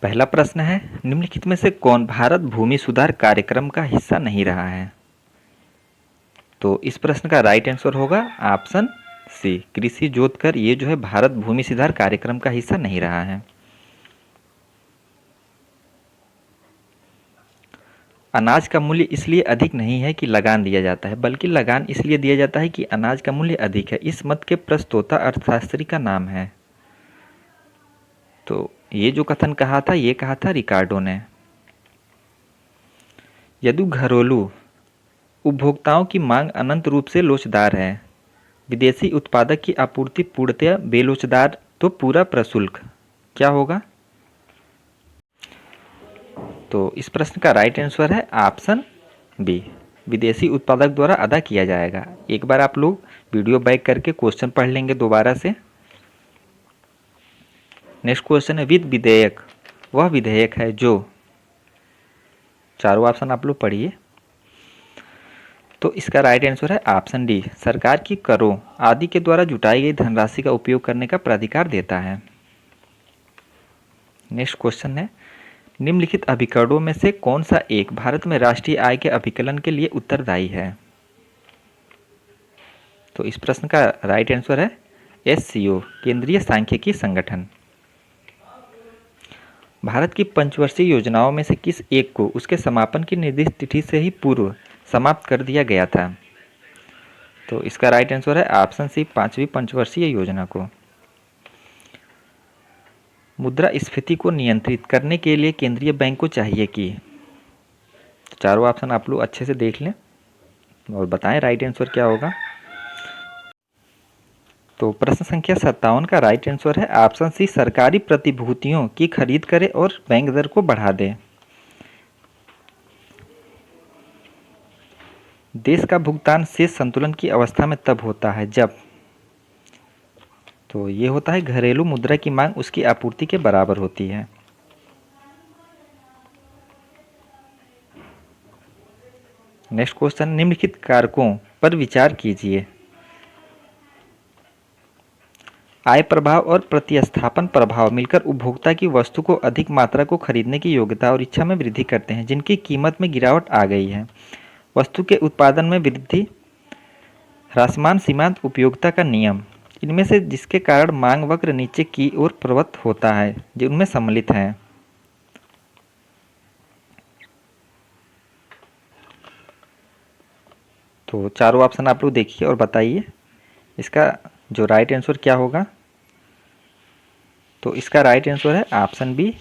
पहला प्रश्न है, निम्नलिखित में से कौन भारत भूमि सुधार कार्यक्रम का हिस्सा नहीं रहा है? तो इस प्रश्न का राइट आंसर होगा ऑप्शन सी, कृषि जोतकर ये जो है भारत भूमि सुधार कार्यक्रम का हिस्सा नहीं रहा है। अनाज का मूल्य इसलिए अधिक नहीं है कि लगान दिया जाता है, बल्कि लगान इसलिए दिया जाता है कि अनाज का मूल्य अधिक है। इस मत के प्रस्तोता अर्थशास्त्री का नाम है। तो ये जो कथन कहा था, ये कहा था रिकार्डो ने। यदि घरेलू उपभोक्ताओं की मांग अनंत रूप से लोचदार है, विदेशी उत्पादक की आपूर्ति पूर्णतया बेलोचदार, तो पूरा प्रशुल्क क्या होगा? तो इस प्रश्न का राइट आंसर है ऑप्शन बी, विदेशी उत्पादक द्वारा अदा किया जाएगा। एक बार आप लोग वीडियो बैक करके क्वेश्चन पढ़ लेंगे दोबारा से। नेक्स्ट क्वेश्चन है, वित्त विधेयक वह विधेयक है जो, चारों ऑप्शन आप लोग पढ़िए। तो इसका राइट आंसर है ऑप्शन डी, सरकार की करों आदि के द्वारा जुटाई गई धनराशि का उपयोग करने का प्राधिकार देता है। नेक्स्ट क्वेश्चन है, निम्नलिखित अभिकरणों में से कौन सा एक भारत में राष्ट्रीय आय के अभिकलन के लिए उत्तरदायी है? तो इस प्रश्न का राइट आंसर है एससीओ, केंद्रीय सांख्यिकी संगठन। भारत की पंचवर्षीय योजनाओं में से किस एक को उसके समापन की निर्दिष्ट तिथि से ही पूर्व समाप्त कर दिया गया था? तो इसका राइट आंसर है ऑप्शन सी, पांचवी पंचवर्षीय योजना को। मुद्रास्फीति को नियंत्रित करने के लिए केंद्रीय बैंक को चाहिए कि, चारों ऑप्शन आप लोग अच्छे से देख लें और बताएं राइट आंसर क्या होगा। तो प्रश्न संख्या 57 का राइट आंसर है ऑप्शन सी, सरकारी प्रतिभूतियों की खरीद करे और बैंक दर को बढ़ा दे। देश का भुगतान शेष संतुलन की अवस्था में तब होता है जब, तो ये होता है घरेलू मुद्रा की मांग उसकी आपूर्ति के बराबर होती है। नेक्स्ट क्वेश्चन, निम्नलिखित कारकों पर विचार कीजिए। आय प्रभाव और प्रतिस्थापन प्रभाव मिलकर उपभोक्ता की वस्तु को अधिक मात्रा को खरीदने की योग्यता और इच्छा में वृद्धि करते हैं, जिनकी कीमत में गिरावट आ गई है। वस्तु के उत्पादन में वृद्धि, ह्रासमान सीमांत उपयोगिता का नियम, इनमें से जिसके कारण मांग वक्र नीचे की ओर प्रवृत्त होता है, जो उनमें सम्मिलित हैं। तो चारों ऑप्शन आप लोग देखिए और बताइए इसका जो राइट आंसर क्या होगा। तो इसका राइट आंसर है ऑप्शन बी,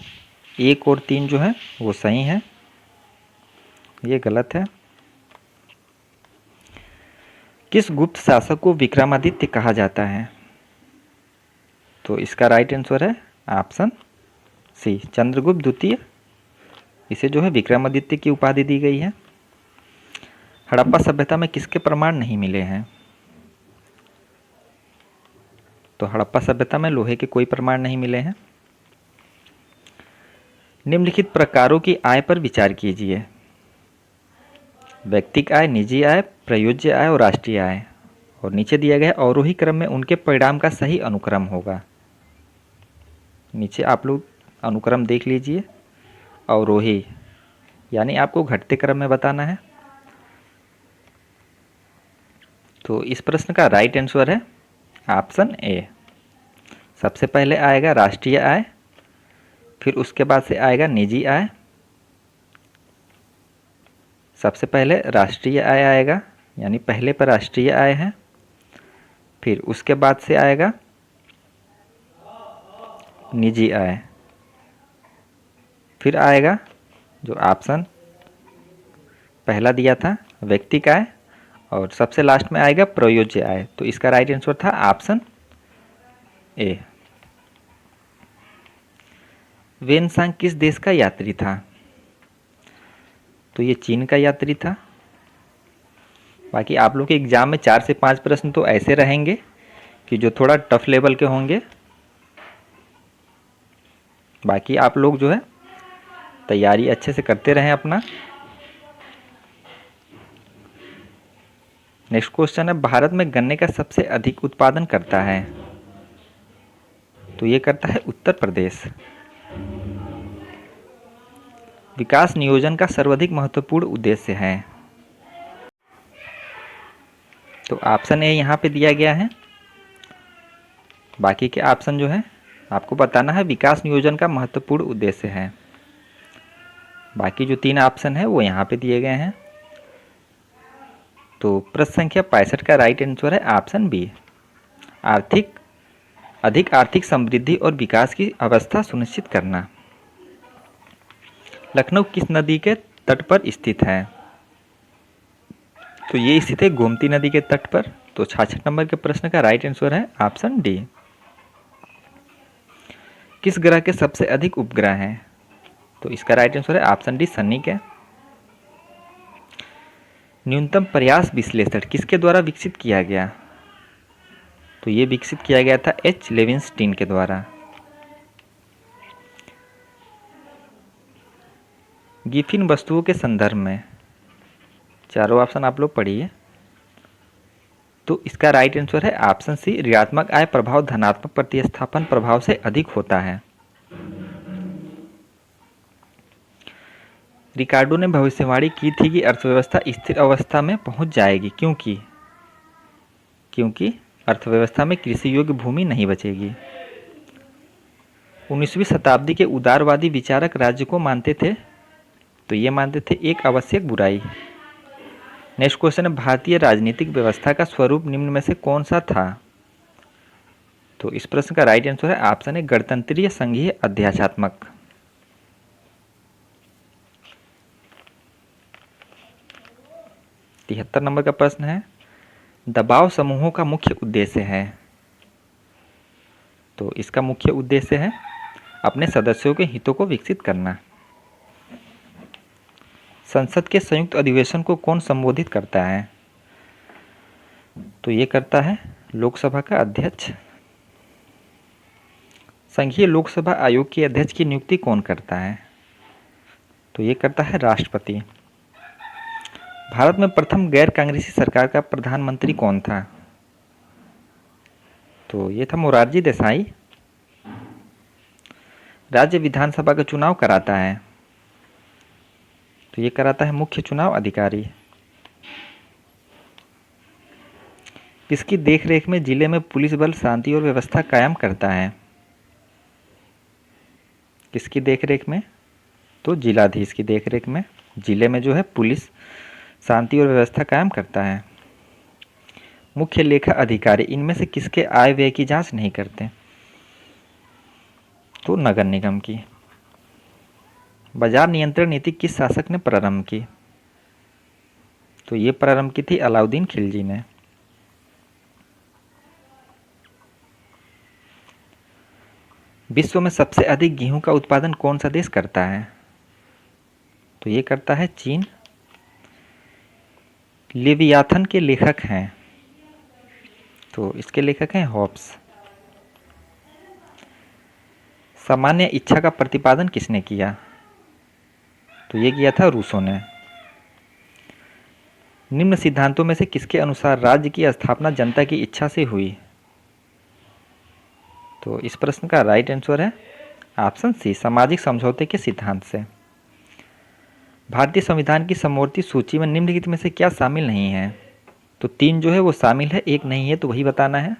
1 और 3 जो है वो सही है, ये गलत है। किस गुप्त शासक को विक्रमादित्य कहा जाता है? तो इसका राइट आंसर है ऑप्शन सी, चंद्रगुप्त द्वितीय। इसे जो है विक्रमादित्य की उपाधि दी गई है। हड़प्पा सभ्यता में किसके प्रमाण नहीं मिले हैं? तो हड़प्पा सभ्यता में लोहे के कोई प्रमाण नहीं मिले हैं। निम्नलिखित प्रकारों की आय पर विचार कीजिए। व्यक्तिगत आय, निजी आय, प्रयोज्य आय और राष्ट्रीय आय। और नीचे दिया गया अवरोही क्रम में उनके परिणाम का सही अनुक्रम होगा। नीचे आप लोग अनुक्रम देख लीजिए। अवरोही यानी आपको घटते क्रम में बताना है। तो इस प्रश्न का राइट आंसर है ऑप्शन ए। सबसे पहले आएगा राष्ट्रीय आय, फिर उसके बाद से आएगा निजी आय। सबसे पहले राष्ट्रीय आय आएगा, यानी पहले पर राष्ट्रीय आय है, फिर उसके बाद से आएगा निजी आय, फिर आएगा जो ऑप्शन पहला दिया था व्यक्तिगत आय, और सबसे लास्ट में आएगा प्रयोज्य आय। तो इसका राइट आंसर था ऑप्शन ए। वेनसांग किस देश का यात्री था? तो ये चीन का यात्री था। बाकी आप लोग के एग्जाम में 4 से 5 प्रश्न तो ऐसे रहेंगे कि जो थोड़ा टफ लेवल के होंगे। बाकी आप लोग जो है तैयारी अच्छे से करते रहें अपना। नेक्स्ट क्वेश्चन है, भारत में गन्ने का सबसे अधिक उत्पादन करता है? तो ये करता है उत्तर प्रदेश। विकास नियोजन का सर्वाधिक महत्वपूर्ण उद्देश्य है? तो ऑप्शन ए यहाँ पे दिया गया है। बाकी के ऑप्शन जो है आपको बताना है विकास नियोजन का महत्वपूर्ण उद्देश्य है। बाकी जो 3 ऑप्शन है वो यहाँ पे दिए गए हैं। तो प्रश्न संख्या 65 का राइट आंसर है ऑप्शन बी, अधिक आर्थिक समृद्धि और विकास की अवस्था सुनिश्चित करना। लखनऊ किस नदी के तट पर स्थित है? तो ये स्थित है गोमती नदी के तट पर। तो 66 नंबर के प्रश्न का राइट आंसर है ऑप्शन डी। किस ग्रह के सबसे अधिक उपग्रह हैं? तो इसका राइट आंसर है ऑप्शन डी, शनि के। न्यूनतम प्रयास विश्लेषण किसके द्वारा विकसित किया गया? तो ये विकसित किया गया था एच लेविंस्टीन के द्वारा। गिफिन वस्तुओं के संदर्भ में, चारों ऑप्शन आप लोग पढ़िए। तो इसका राइट आंसर है ऑप्शन सी, ऋणात्मक आय प्रभाव धनात्मक प्रतिस्थापन प्रभाव से अधिक होता है। रिकार्डो ने भविष्यवाणी की थी कि अर्थव्यवस्था स्थिर अवस्था में पहुंच जाएगी, क्योंकि अर्थव्यवस्था में कृषि योग्य भूमि नहीं बचेगी। 19वीं शताब्दी के उदारवादी विचारक राज्य को मानते थे, तो ये मानते थे एक आवश्यक बुराई। नेक्स्ट क्वेश्चन है, भारतीय राजनीतिक व्यवस्था का स्वरूप निम्न में से कौन सा था? तो इस प्रश्न का राइट आंसर है ऑप्शन है, गणतंत्रीय संघीय अध्याचात्मक। तिहत्तर नंबर का प्रश्न है, दबाव समूहों का मुख्य उद्देश्य है? तो इसका मुख्य उद्देश्य है अपने सदस्यों के हितों को विकसित करना। संसद के संयुक्त अधिवेशन को कौन संबोधित करता है? तो ये करता है लोकसभा का अध्यक्ष। संघीय लोकसभा आयोग के अध्यक्ष की नियुक्ति कौन करता है? तो ये करता है राष्ट्रपति। भारत में प्रथम गैर कांग्रेसी सरकार का प्रधानमंत्री कौन था? तो ये था मोरारजी देसाई। राज्य विधानसभा का चुनाव कराता है? तो ये कराता है मुख्य चुनाव अधिकारी। किसकी देखरेख में जिले में पुलिस बल शांति और व्यवस्था कायम करता है? किसकी देखरेख में? तो जिलाधीश की देखरेख में जिले में जो है पुलिस शांति और व्यवस्था कायम करता है। मुख्य लेखा अधिकारी इनमें से किसके आय व्यय की जांच नहीं करते? तो नगर निगम की। बाजार नियंत्रण नीति किस शासक ने प्रारंभ की? तो ये प्रारंभ की थी अलाउद्दीन खिलजी ने। विश्व में सबसे अधिक गेहूं का उत्पादन कौन सा देश करता है? तो ये करता है चीन। लेवियाथन के लेखक हैं? तो इसके लेखक हैं हॉब्स। सामान्य इच्छा का प्रतिपादन किसने किया? तो ये किया था रूसो ने। निम्न सिद्धांतों में से किसके अनुसार राज्य की स्थापना जनता की इच्छा से हुई? तो इस प्रश्न का राइट आंसर है ऑप्शन सी, सामाजिक समझौते के सिद्धांत से। भारतीय संविधान की समवर्ती सूची में निम्नलिखित में से क्या शामिल नहीं है? तो 3 जो है वो शामिल है, एक नहीं है, तो वही बताना है।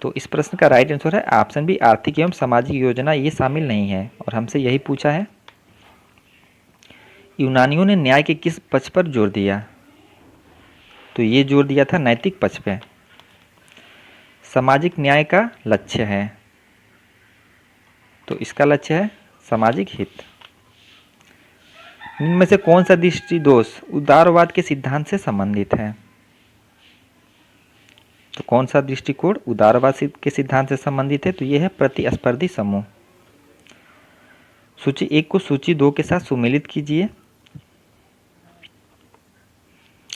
तो इस प्रश्न का राइट आंसर है ऑप्शन बी, आर्थिक एवं सामाजिक योजना ये शामिल नहीं है, और हमसे यही पूछा है। यूनानियों ने न्याय के किस पक्ष पर जोर दिया? तो ये जोर दिया था नैतिक पक्ष पे। सामाजिक न्याय का लक्ष्य है, तो इसका लक्ष्य है सामाजिक हित। इनमें से कौन सा दृष्टि दोष उदारवाद के सिद्धांत से संबंधित है? तो कौन सा दृष्टिकोण उदारवाद के सिद्धांत से संबंधित है? तो यह है प्रतिस्पर्धी समूह। सूची 1 को सूची 2 के साथ सुमेलित कीजिए।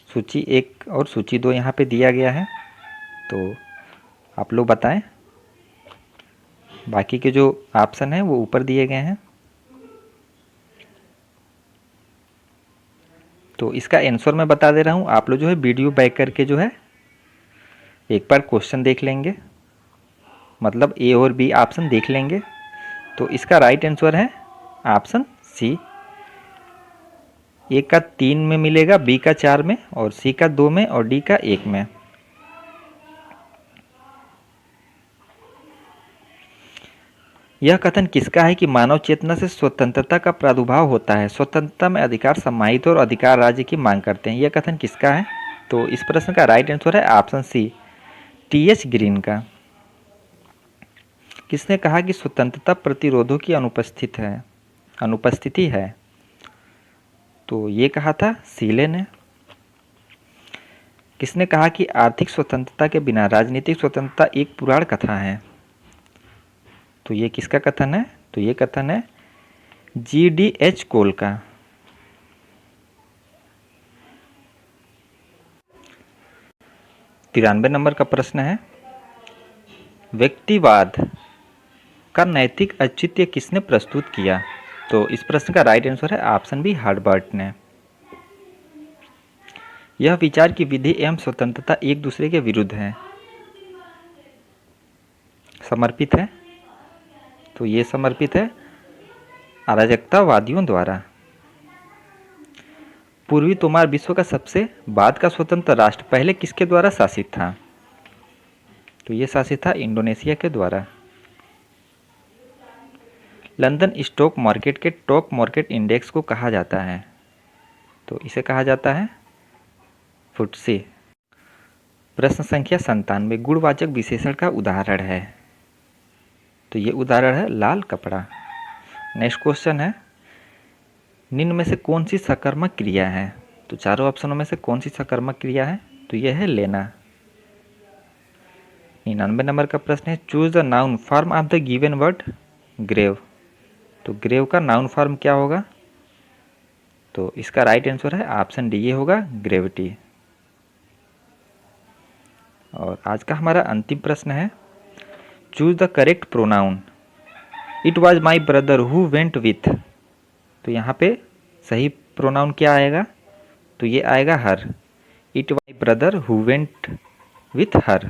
सूची 1 और सूची 2 यहाँ पे दिया गया है, तो आप लोग बताएं। बाकी के जो ऑप्शन है वो ऊपर दिए गए हैं। तो इसका आंसर मैं बता दे रहा हूँ, आप लोग जो है वीडियो बैक करके जो है एक बार क्वेश्चन देख लेंगे, मतलब ए और बी ऑप्शन देख लेंगे। तो इसका राइट आंसर है ऑप्शन सी, ए का 3 में मिलेगा, बी का 4 में, और सी का 2 में, और डी का 1 में। यह कथन किसका है कि मानव चेतना से स्वतंत्रता का प्रादुर्भाव होता है, स्वतंत्रता में अधिकार समाहित और अधिकार राज्य की मांग करते हैं? यह कथन किसका है? तो इस प्रश्न का राइट आंसर है ऑप्शन सी, टी.एच. ग्रीन का। किसने कहा कि स्वतंत्रता प्रतिरोधों की अनुपस्थिति है? तो ये कहा था सीले ने। किसने कहा कि आर्थिक स्वतंत्रता के बिना राजनीतिक स्वतंत्रता एक पुराण कथा है? तो ये किसका कथन है? तो ये कथन है जी.डी.एच. कोल का। तिरानवे नंबर का प्रश्न है, व्यक्तिवाद का नैतिक औचित्य किसने प्रस्तुत किया? तो इस प्रश्न का राइट आंसर है ऑप्शन बी, हर्बर्ट ने। यह विचार की विधि एवं स्वतंत्रता एक दूसरे के विरुद्ध है, समर्पित है? तो ये समर्पित है अराजकतावादियों द्वारा। पूर्वी तोमार विश्व का सबसे बाद का स्वतंत्र राष्ट्र पहले किसके द्वारा शासित था? तो ये शासित था इंडोनेशिया के द्वारा। लंदन स्टॉक मार्केट के टॉप मार्केट इंडेक्स को कहा जाता है? तो इसे कहा जाता है फुटसी। प्रश्न संख्या 97, गुणवाचक विशेषण का उदाहरण है? तो ये उदाहरण है लाल कपड़ा। नेक्स्ट क्वेश्चन है, निम्न में से कौन सी सकर्मक क्रिया है? तो चारों ऑप्शनों में से कौन सी सकर्मक क्रिया है? तो यह है लेना। 99 नंबर का प्रश्न है, choose the noun form of the given word grave. तो ग्रेव का नाउन फॉर्म क्या होगा? तो इसका राइट आंसर है ऑप्शन डी, ये होगा ग्रेविटी। और आज का हमारा अंतिम प्रश्न है, choose the correct pronoun. It was my brother who went with. तो यहाँ पे सही प्रोनाउन क्या आएगा? तो ये आएगा her. It was my brother who went with her.